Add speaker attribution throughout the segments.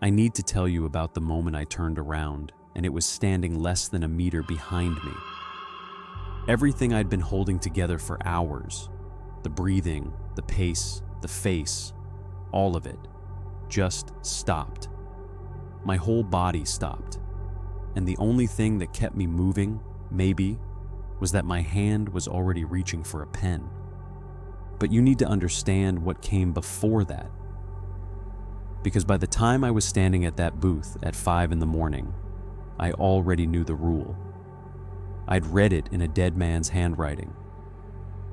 Speaker 1: I need to tell you about the moment I turned around and it was standing less than a meter behind me. Everything I'd been holding together for hours, the breathing, the pace, the face, all of it, just stopped. My whole body stopped. And the only thing that kept me moving, maybe, was that my hand was already reaching for a pen. But you need to understand what came before that. Because by the time I was standing at that booth at 5 in the morning, I already knew the rule. I'd read it in a dead man's handwriting.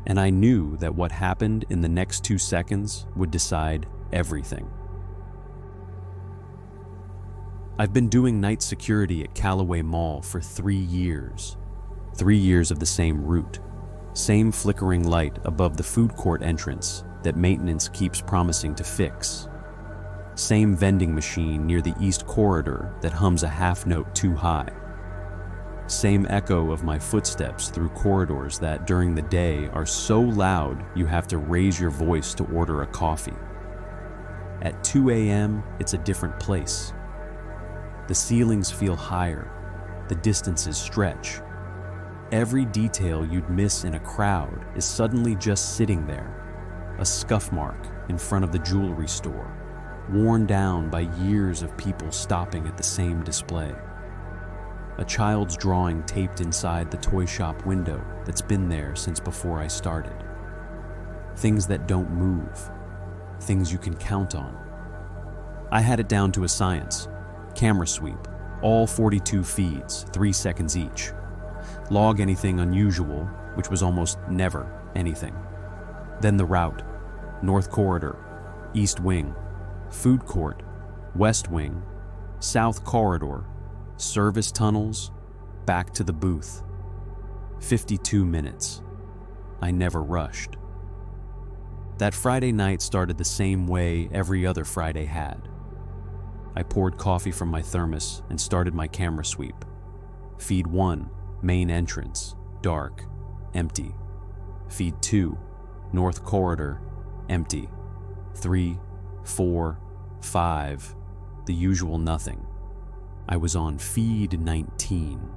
Speaker 1: And I knew that what happened in the next 2 seconds would decide everything. I've been doing night security at Callaway Mall for 3 years. 3 years of the same route, same flickering light above the food court entrance that maintenance keeps promising to fix. Same vending machine near the east corridor that hums a half note too high. Same echo of my footsteps through corridors that during the day are so loud you have to raise your voice to order a coffee. At 2 a.m., it's a different place. The ceilings feel higher, the distances stretch. Every detail you'd miss in a crowd is suddenly just sitting there. A scuff mark in front of the jewelry store, worn down by years of people stopping at the same display. A child's drawing taped inside the toy shop window that's been there since before I started. Things that don't move, things you can count on. I had it down to a science. Camera sweep, all 42 feeds, 3 seconds each. Log anything unusual, which was almost never anything. Then the route, North Corridor, East Wing, Food Court, West Wing, South Corridor, service tunnels, back to the booth. 52 minutes. I never rushed. That Friday night started the same way every other Friday had. I poured coffee from my thermos and started my camera sweep. Feed 1, main entrance, dark, empty. Feed 2, North Corridor, empty. 3, 4, 5, the usual nothing. I was on feed 19,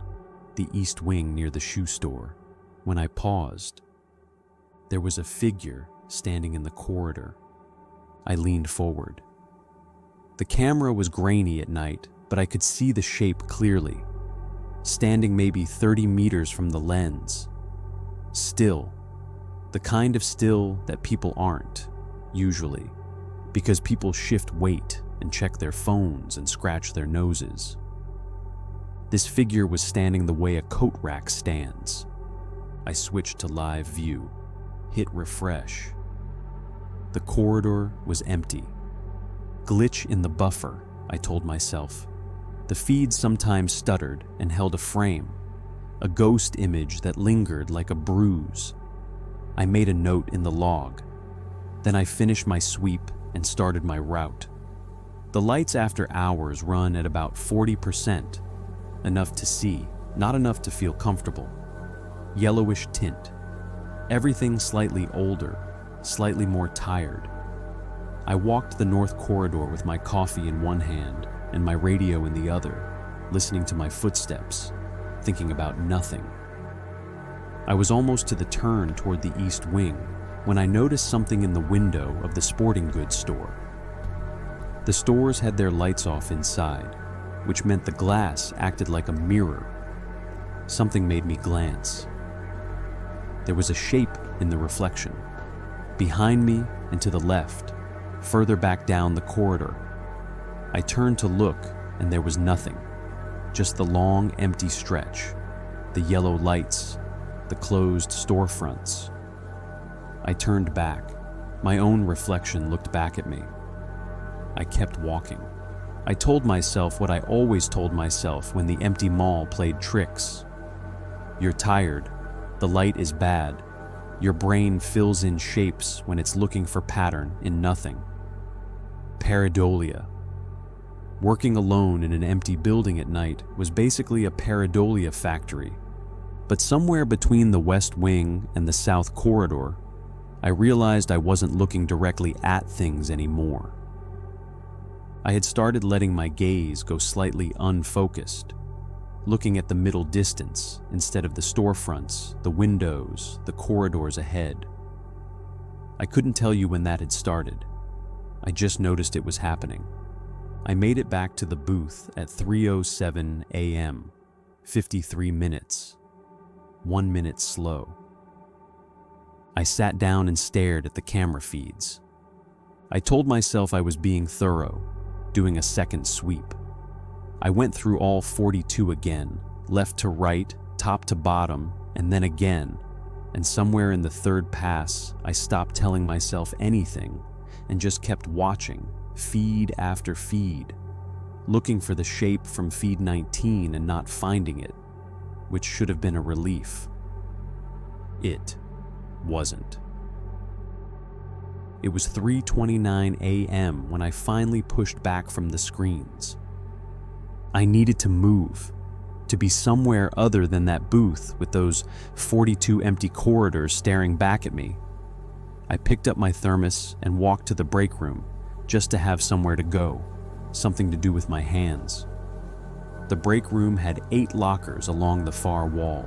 Speaker 1: the east wing near the shoe store, when I paused. There was a figure standing in the corridor. I leaned forward. The camera was grainy at night, but I could see the shape clearly, standing maybe 30 meters from the lens. Still, the kind of still that people aren't, usually, because people shift weight and check their phones and scratch their noses. This figure was standing the way a coat rack stands. I switched to live view, hit refresh. The corridor was empty. Glitch in the buffer, I told myself. The feed sometimes stuttered and held a frame, a ghost image that lingered like a bruise. I made a note in the log. Then I finished my sweep and started my route. The lights after hours run at about 40%, enough to see, not enough to feel comfortable. Yellowish tint. Everything slightly older, slightly more tired. I walked the North Corridor with my coffee in one hand and my radio in the other, listening to my footsteps, thinking about nothing. I was almost to the turn toward the East Wing when I noticed something in the window of the sporting goods store. The stores had their lights off inside, which meant the glass acted like a mirror. Something made me glance. There was a shape in the reflection, behind me and to the left, further back down the corridor. I turned to look, and there was nothing, just the long, empty stretch, the yellow lights, the closed storefronts. I turned back. My own reflection looked back at me. I kept walking. I told myself what I always told myself when the empty mall played tricks. You're tired. The light is bad. Your brain fills in shapes when it's looking for pattern in nothing. Pareidolia. Working alone in an empty building at night was basically a pareidolia factory. But somewhere between the West Wing and the South Corridor, I realized I wasn't looking directly at things anymore. I had started letting my gaze go slightly unfocused, looking at the middle distance instead of the storefronts, the windows, the corridors ahead. I couldn't tell you when that had started. I just noticed it was happening. I made it back to the booth at 3:07 a.m., 53 minutes, 1 minute slow. I sat down and stared at the camera feeds. I told myself I was being thorough, doing a second sweep. I went through all 42 again, left to right, top to bottom, and then again, and somewhere in the third pass, I stopped telling myself anything and just kept watching, feed after feed, looking for the shape from feed 19 and not finding it, which should have been a relief. It wasn't. It was 3:29 a.m. when I finally pushed back from the screens. I needed to move, to be somewhere other than that booth with those 42 empty corridors staring back at me. I picked up my thermos and walked to the break room just to have somewhere to go, something to do with my hands. The break room had 8 lockers along the far wall.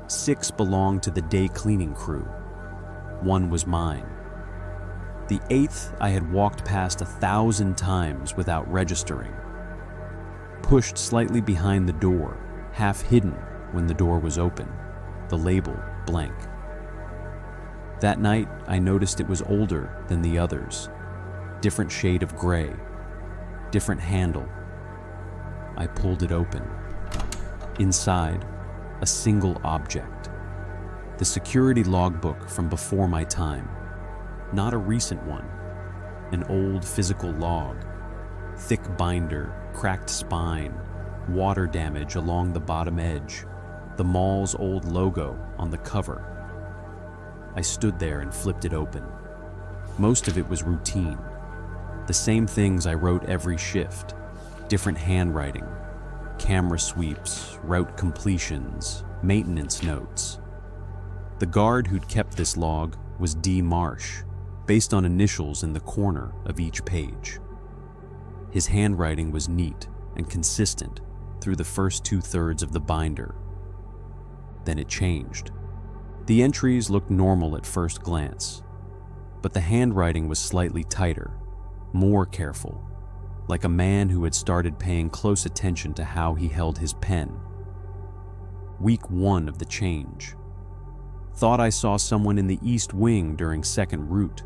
Speaker 1: 6 belonged to the day cleaning crew. 1 was mine. The 8th I had walked past 1,000 times without registering. Pushed slightly behind the door, half hidden when the door was open, the label blank. That night, I noticed it was older than the others. Different shade of gray, different handle. I pulled it open. Inside, a single object. The security logbook from before my time. Not a recent one. An old physical log. Thick binder, cracked spine, water damage along the bottom edge, the mall's old logo on the cover. I stood there and flipped it open. Most of it was routine. The same things I wrote every shift. Different handwriting, camera sweeps, route completions, maintenance notes. The guard who'd kept this log was D. Marsh, based on initials in the corner of each page. His handwriting was neat and consistent through the first 2/3 of the binder. Then it changed. The entries looked normal at first glance, but the handwriting was slightly tighter, more careful, like a man who had started paying close attention to how he held his pen. Week 1 of the change. Thought I saw someone in the east wing during second route.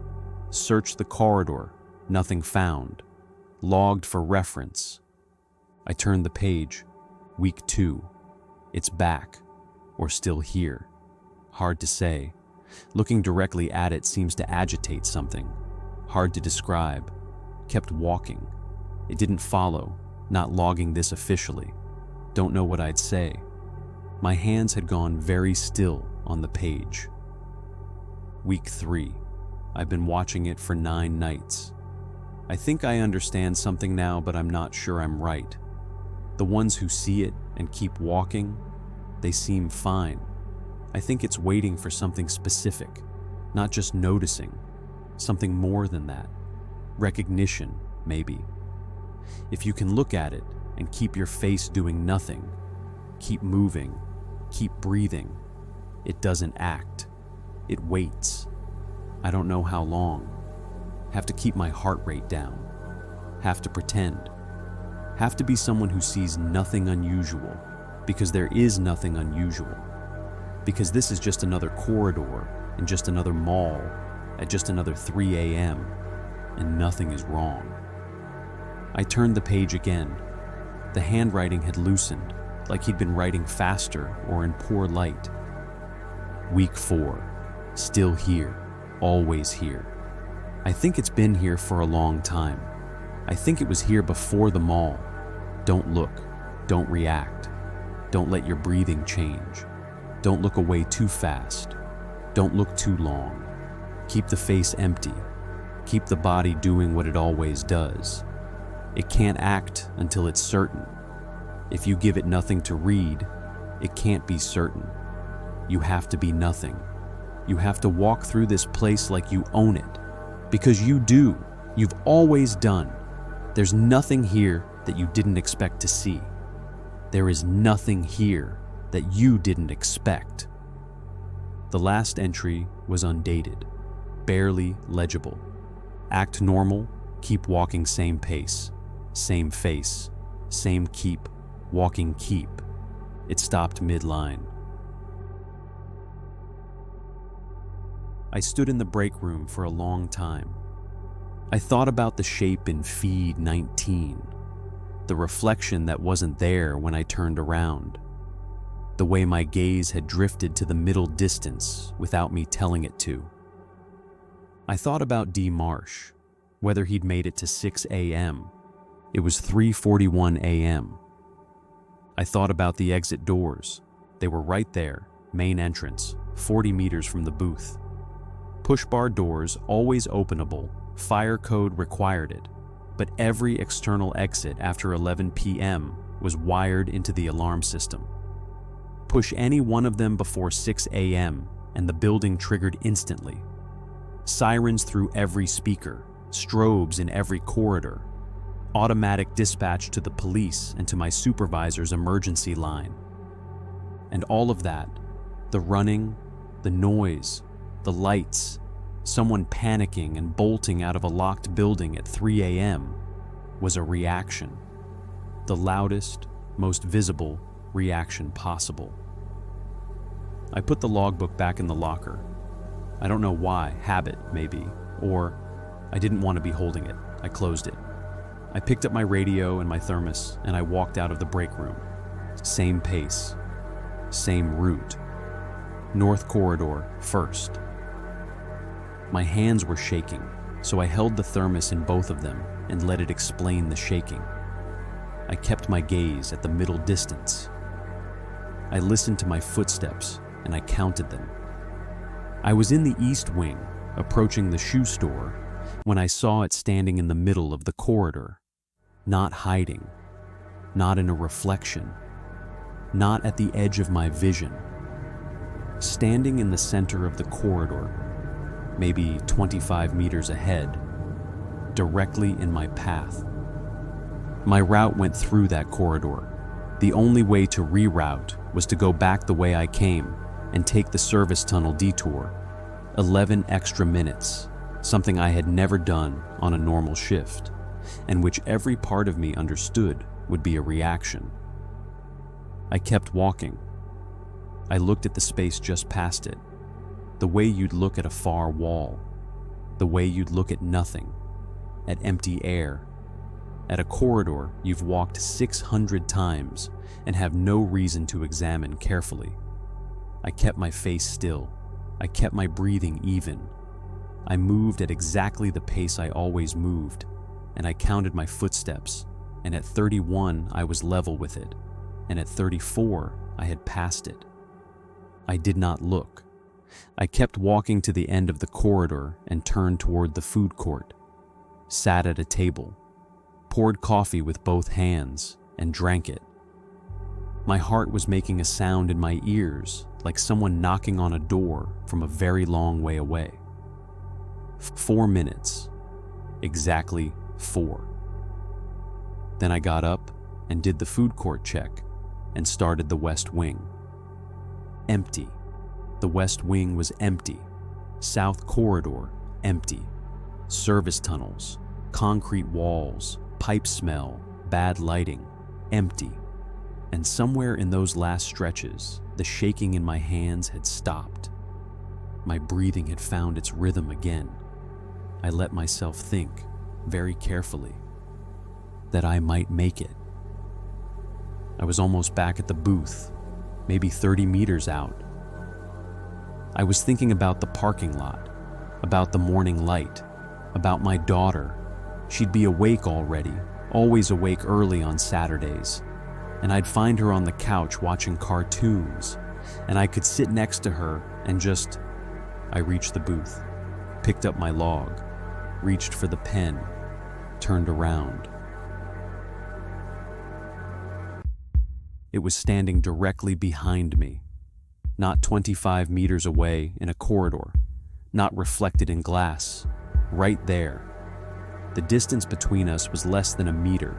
Speaker 1: Searched the corridor, nothing found. Logged for reference. I turned the page. Week 2. It's back, or still here. Hard to say. Looking directly at it seems to agitate something. Hard to describe. Kept walking. It didn't follow, not logging this officially. Don't know what I'd say. My hands had gone very still on the page. Week 3. I've been watching it for 9 nights. I think I understand something now, but I'm not sure I'm right. The ones who see it and keep walking, they seem fine. I think it's waiting for something specific, not just noticing, something more than that. Recognition, maybe. If you can look at it and keep your face doing nothing, keep moving, keep breathing, it doesn't act. It waits. I don't know how long. Have to keep my heart rate down. Have to pretend. Have to be someone who sees nothing unusual, because there is nothing unusual. Because this is just another corridor in just another mall at just another 3 a.m., and nothing is wrong. I turned the page again. The handwriting had loosened, like he'd been writing faster or in poor light. Week 4. Still here. Always here. I think it's been here for a long time. I think it was here before the mall. Don't look. Don't react. Don't let your breathing change. Don't look away too fast. Don't look too long. Keep the face empty. Keep the body doing what it always does. It can't act until it's certain. If you give it nothing to read, it can't be certain. You have to be nothing. You have to walk through this place like you own it. Because you do. You've always done. There's nothing here that you didn't expect to see. There is nothing here that you didn't expect. The last entry was undated, barely legible. Act normal, keep walking same pace, same face, same keep, walking keep. It stopped mid-line. I stood in the break room for a long time. I thought about the shape in feed 19, the reflection that wasn't there when I turned around, the way my gaze had drifted to the middle distance without me telling it to. I thought about D. Marsh, whether he'd made it to 6 a.m. It was 3:41 a.m. I thought about the exit doors. They were right there, main entrance, 40 meters from the booth. Push bar doors, always openable, fire code required it, but every external exit after 11 p.m. was wired into the alarm system. Push any one of them before 6 a.m. and the building triggered instantly. Sirens through every speaker, strobes in every corridor, automatic dispatch to the police and to my supervisor's emergency line. And all of that, the running, the noise, the lights, someone panicking and bolting out of a locked building at 3 a.m. was a reaction. The loudest, most visible reaction possible. I put the logbook back in the locker. I don't know why, habit maybe, or I didn't want to be holding it. I closed it. I picked up my radio and my thermos and I walked out of the break room. Same pace, same route. North corridor first. My hands were shaking, so I held the thermos in both of them and let it explain the shaking. I kept my gaze at the middle distance. I listened to my footsteps and I counted them. I was in the east wing, approaching the shoe store, when I saw it standing in the middle of the corridor, not hiding, not in a reflection, not at the edge of my vision. Standing in the center of the corridor, maybe 25 meters ahead, directly in my path. My route went through that corridor. The only way to reroute was to go back the way I came and take the service tunnel detour. 11 extra minutes, something I had never done on a normal shift, and which every part of me understood would be a reaction. I kept walking. I looked at the space just past it, the way you'd look at a far wall, the way you'd look at nothing, at empty air, at a corridor you've walked 600 times and have no reason to examine carefully. I kept my face still. I kept my breathing even. I moved at exactly the pace I always moved, and I counted my footsteps, and at 31 I was level with it, and at 34 I had passed it. I did not look. I kept walking to the end of the corridor and turned toward the food court, sat at a table, poured coffee with both hands, and drank it. My heart was making a sound in my ears like someone knocking on a door from a very long way away. 4 minutes. Exactly 4. Then I got up and did the food court check and started the west wing. Empty. The west wing was empty. South corridor, empty. Service tunnels, concrete walls, pipe smell, bad lighting, empty. And somewhere in those last stretches, the shaking in my hands had stopped. My breathing had found its rhythm again. I let myself think, very carefully, that I might make it. I was almost back at the booth, maybe 30 meters out. I was thinking about the parking lot, about the morning light, about my daughter. She'd be awake already, always awake early on Saturdays, and I'd find her on the couch watching cartoons, and I could sit next to her and just... I reached the booth, picked up my log, reached for the pen, turned around. It was standing directly behind me, not 25 meters away in a corridor, not reflected in glass, right there. The distance between us was less than a meter,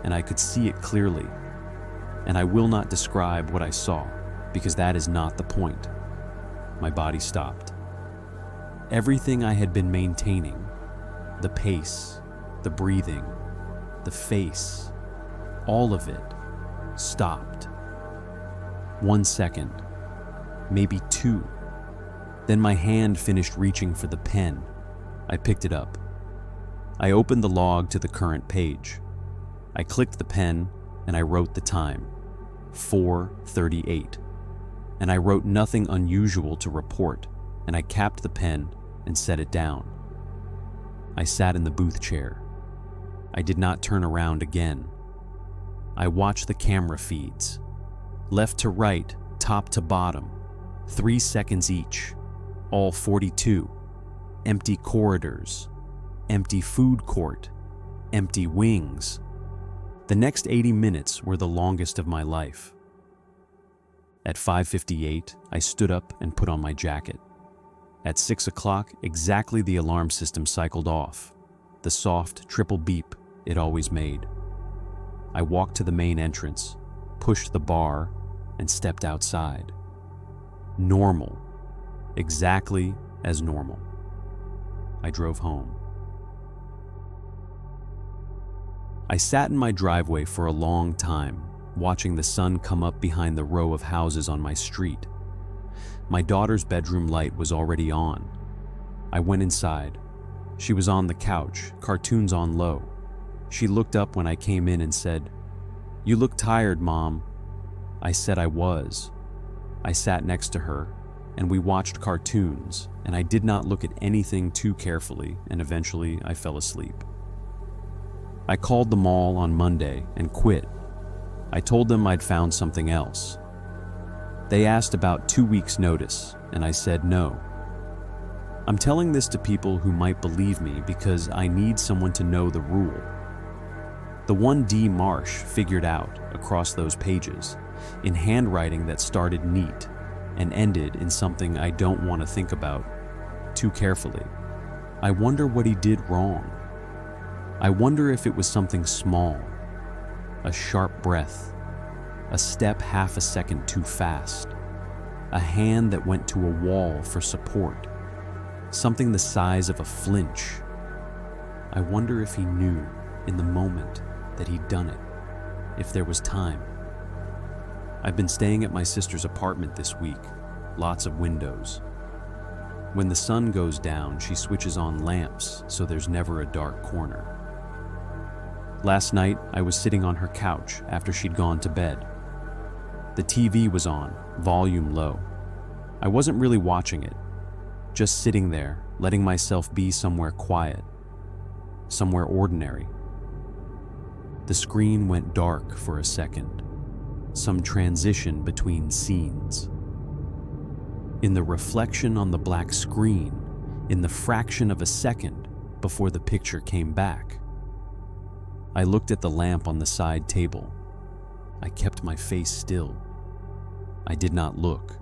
Speaker 1: and I could see it clearly. And I will not describe what I saw, because that is not the point. My body stopped. Everything I had been maintaining, the pace, the breathing, the face, all of it stopped. 1 second, maybe 2. Then my hand finished reaching for the pen. I picked it up. I opened the log to the current page. I clicked the pen and I wrote the time, 4:38. And I wrote nothing unusual to report, and I capped the pen and set it down. I sat in the booth chair. I did not turn around again. I watched the camera feeds. Left to right, top to bottom, 3 seconds each, all 42. Empty corridors, empty food court, empty wings. The next 80 minutes were the longest of my life. At 5:58, I stood up and put on my jacket. At 6 o'clock, exactly the alarm system cycled off, the soft triple beep it always made. I walked to the main entrance, pushed the bar, and stepped outside. Normal. Exactly as normal. I drove home. I sat in my driveway for a long time, watching the sun come up behind the row of houses on my street. My daughter's bedroom light was already on. I went inside. She was on the couch, cartoons on low. She looked up when I came in and said, "You look tired, Mom." I said I was. I sat next to her, and we watched cartoons, and I did not look at anything too carefully, and eventually I fell asleep. I called the mall on Monday and quit. I told them I'd found something else. They asked about 2 weeks' notice, and I said no. I'm telling this to people who might believe me because I need someone to know the rule. The one D. Marsh figured out across those pages, in handwriting that started neat and ended in something I don't want to think about too carefully. I wonder what he did wrong. I wonder if it was something small, a sharp breath, a step half a second too fast, a hand that went to a wall for support, something the size of a flinch. I wonder if he knew in the moment that he'd done it, if there was time. I've been staying at my sister's apartment this week, lots of windows. When the sun goes down, she switches on lamps so there's never a dark corner. Last night, I was sitting on her couch after she'd gone to bed. The TV was on, volume low. I wasn't really watching it, just sitting there, letting myself be somewhere quiet, somewhere ordinary. The screen went dark for a second, some transition between scenes. In the reflection on the black screen, in the fraction of a second before the picture came back, I looked at the lamp on the side table. I kept my face still. I did not look.